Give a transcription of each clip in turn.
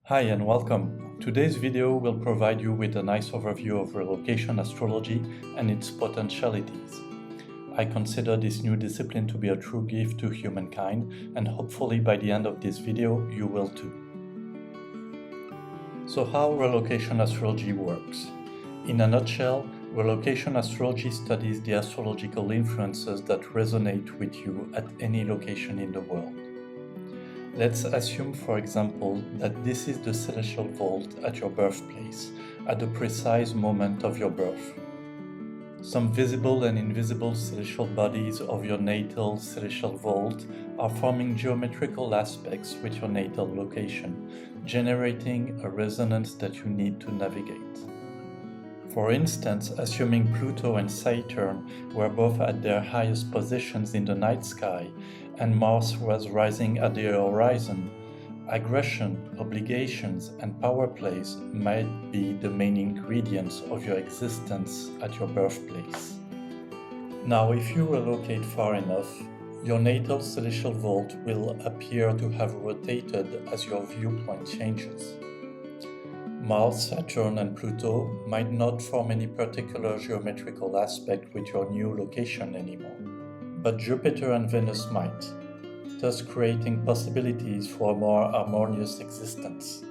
Hi and welcome. Today's video will provide you with a nice overview of relocation astrology and its potentialities. I consider this new discipline to be a true gift to humankind, and hopefully by the end of this video you will too. So how relocation astrology works? In a nutshell, relocation astrology studies the astrological influences that resonate with you at any location in the world. Let's assume, for example, that this is the celestial vault at your birthplace, at the precise moment of your birth. Some visible and invisible celestial bodies of your natal celestial vault are forming geometrical aspects with your natal location, generating a resonance that you need to navigate. For instance, assuming Pluto and Saturn were both at their highest positions in the night sky and Mars was rising at the horizon, aggression, obligations, and power plays might be the main ingredients of your existence at your birthplace. Now, if you relocate far enough, your natal celestial vault will appear to have rotated as your viewpoint changes. Mars, Saturn, and Pluto might not form any particular geometrical aspect with your new location anymore, but Jupiter and Venus might, thus creating possibilities for a more harmonious existence.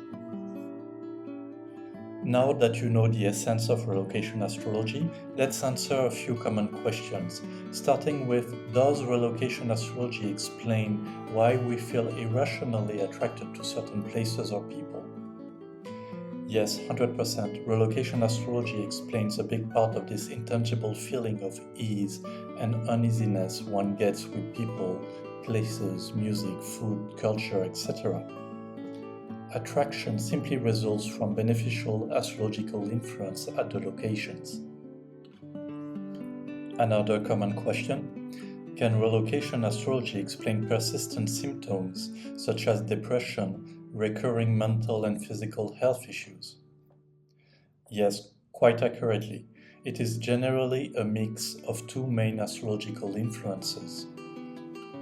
Now that you know the essence of relocation astrology, let's answer a few common questions, starting with, does relocation astrology explain why we feel irrationally attracted to certain places or people? Yes, 100%. Relocation astrology explains a big part of this intangible feeling of ease and uneasiness one gets with people, places, music, food, culture, etc. Attraction simply results from beneficial astrological influence at the locations. Another common question: can relocation astrology explain persistent symptoms such as depression, recurring mental and physical health issues? Yes, quite accurately. It is generally a mix of two main astrological influences: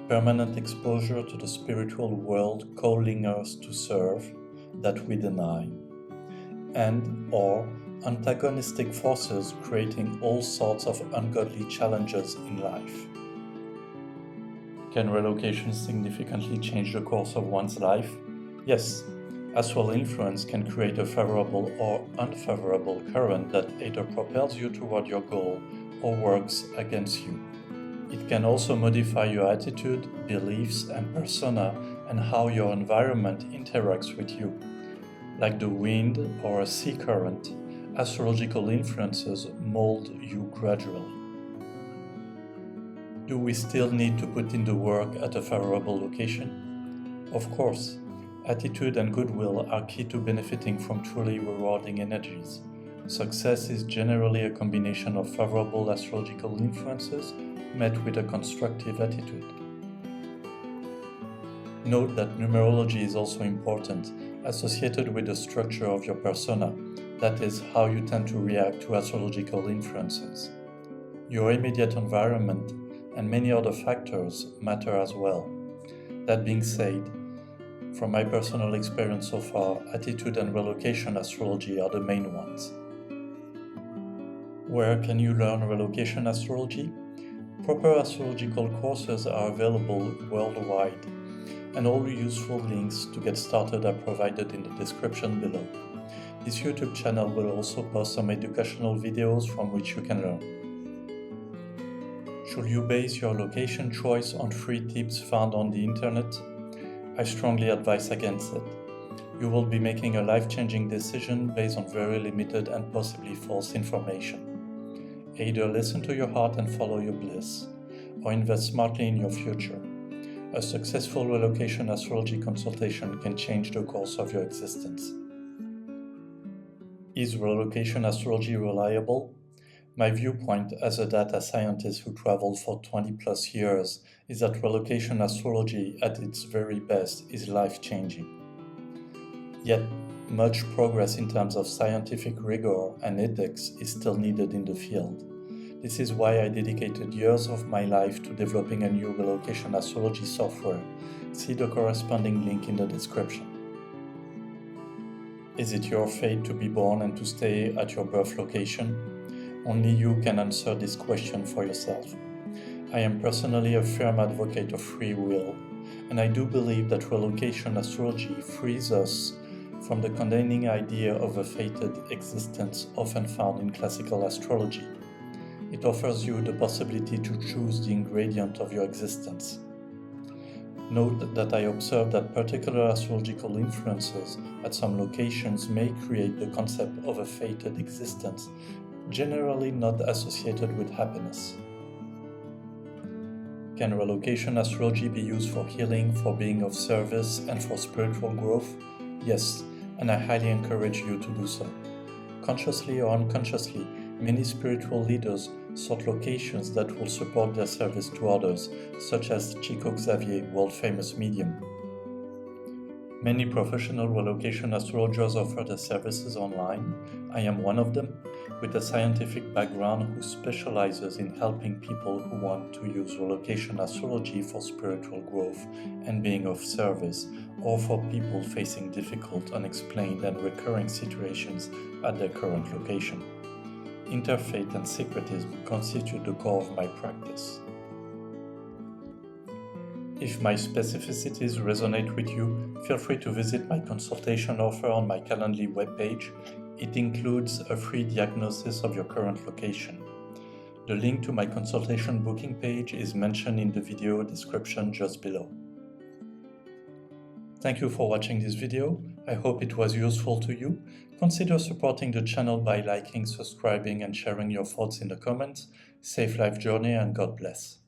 permanent exposure to the spiritual world calling us to serve, that we deny, and/or antagonistic forces creating all sorts of ungodly challenges in life. Can relocation significantly change the course of one's life? Yes. Astral influence can create a favorable or unfavorable current that either propels you toward your goal or works against you. It can also modify your attitude, beliefs, and persona and how your environment interacts with you. Like the wind or a sea current, astrological influences mold you gradually. Do we still need to put in the work at a favorable location? Of course. Attitude and goodwill are key to benefiting from truly rewarding energies. Success is generally a combination of favorable astrological influences met with a constructive attitude. Note that numerology is also important, associated with the structure of your persona, that is, how you tend to react to astrological influences. Your immediate environment and many other factors matter as well. That being said, from my personal experience so far, attitude and relocation astrology are the main ones. Where can you learn relocation astrology? Proper astrological courses are available worldwide, and all useful links to get started are provided in the description below. This YouTube channel will also post some educational videos from which you can learn. Should you base your location choice on free tips found on the internet? I strongly advise against it. You will be making a life-changing decision based on very limited and possibly false information. Either listen to your heart and follow your bliss, or invest smartly in your future. A successful relocation astrology consultation can change the course of your existence. Is relocation astrology reliable? My viewpoint as a data scientist who traveled for 20 plus years is that relocation astrology at its very best is life-changing. Yet, much progress in terms of scientific rigor and ethics is still needed in the field. This is why I dedicated years of my life to developing a new relocation astrology software. See the corresponding link in the description. Is it your fate to be born and to stay at your birth location? Only you can answer this question for yourself. I am personally a firm advocate of free will, and I do believe that relocation astrology frees us from the condemning idea of a fated existence often found in classical astrology. It offers you the possibility to choose the ingredient of your existence. Note that I observe that particular astrological influences at some locations may create the concept of a fated existence, generally not associated with happiness. Can relocation astrology be used for healing, for being of service, and for spiritual growth? Yes, and I highly encourage you to do so. Consciously or unconsciously, many spiritual leaders sought locations that will support their service to others, such as Chico Xavier, world-famous medium. Many professional relocation astrologers offer their services online. I am one of them, with a scientific background who specializes in helping people who want to use relocation astrology for spiritual growth and being of service, or for people facing difficult, unexplained, and recurring situations at their current location. Interfaith and secretism constitute the core of my practice. If my specificities resonate with you, feel free to visit my consultation offer on my Calendly webpage. It includes a free diagnosis of your current location. The link to my consultation booking page is mentioned in the video description just below. Thank you for watching this video. I hope it was useful to you. Consider supporting the channel by liking, subscribing, and sharing your thoughts in the comments. Safe life journey and God bless.